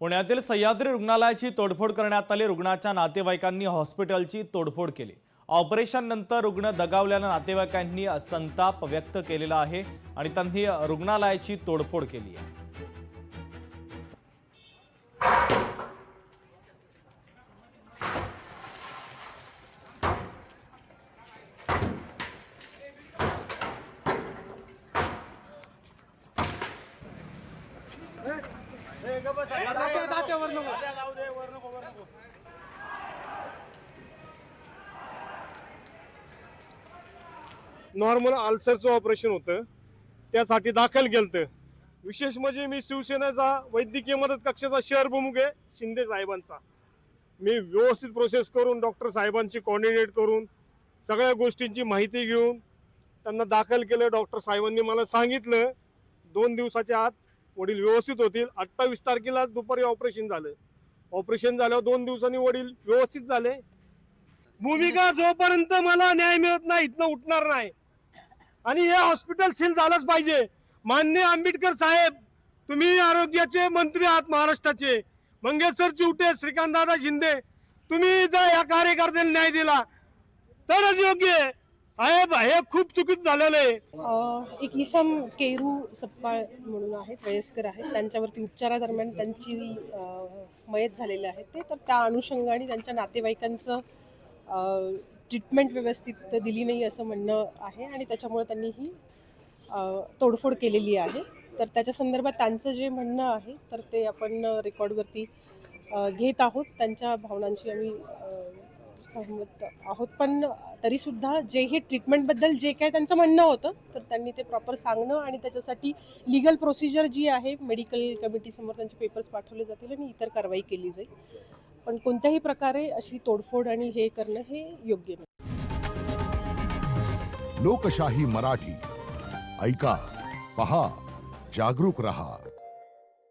पुण्यातील सह्याद्री रुग्णालयाची तोडफोड करण्यात आली। रुग्णाच्या नातेवाईकांनी हॉस्पिटलची तोडफोड केली। ऑपरेशन नंतर रुग्ण दगावल्याने नातेवाईकांनी संताप व्यक्त केलेला आहे आणि त्यांनी रुग्णालयाची तोडफोड केली आहे। नॉर्मल अल्सरचं ऑपरेशन होतं, त्यासाठी दाखल केलं। विशेष म्हणजे मी शिवसेनेचा वैद्यकीय मदत कक्षाचा शहर प्रमुख आहे शिंदे साहेबांचा। मी व्यवस्थित प्रोसेस करून डॉक्टर साहेबांची कोऑर्डिनेट करून सगळ्या गोष्टींची माहिती घेऊन त्यांना दाखल केलं। डॉक्टर साहेबांनी मला सांगितलं 2 दिवसाच्या आत वडील व्यवस्थित होतील। 28 तारखेला दुपारी ऑपरेशन झालं। ऑपरेशन झाल्यावर 2 दिवसांनी वडील व्यवस्थित झाले। भूमिका जोपर्यंत मला न्याय मिळत नाही इथनं उठणार नाही आणि हे हॉस्पिटल सील झालंच पाहिजे। माननीय आंबेडकर साहेब, तुम्ही आरोग्याचे मंत्री आहात महाराष्ट्राचे। मंगेशर चिवटे, श्रीकांतदादा शिंदे, तुम्ही जर या कार्यकर्त्यांना न्याय दिला तरच योग्य आहे। साहेब, हे खूप चुकीचं झालेलं आहे। एक इसम केरू सपकाळ म्हणून आहेत, वयस्कर आहेत, त्यांच्यावरती उपचारादरम्यान त्यांची मयत झालेले आहे ते, तर त्या अनुषंगाने त्यांच्या नातेवाईकांचं ट्रीटमेंट व्यवस्थित दिली नाही असं म्हणणं आहे आणि त्याच्यामुळे त्यांनी ही तोडफोड केलेली आहे। तर त्याच्या संदर्भात त्यांचं जे म्हणणं आहे तर ते आपण रेकॉर्डवरती घेत आहोत। त्यांच्या भावनांशी आम्ही सहमत आहोत, पण तरीसुद्धा जे हे ट्रीटमेंटबद्दल जे काय त्यांचं म्हणणं होतं तर त्यांनी ते प्रॉपर सांगणं आणि त्याच्यासाठी लीगल प्रोसिजर जी आहे मेडिकल कमिटीसमोर त्यांचे पेपर्स पाठवले जातील आणि इतर कारवाई केली जाईल। पण कोणत्याही प्रकारे अशी तोडफोड आणि हे करणं हे योग्य नाही। लोकशाही मराठी ऐका, पहा, जागरूक रहा।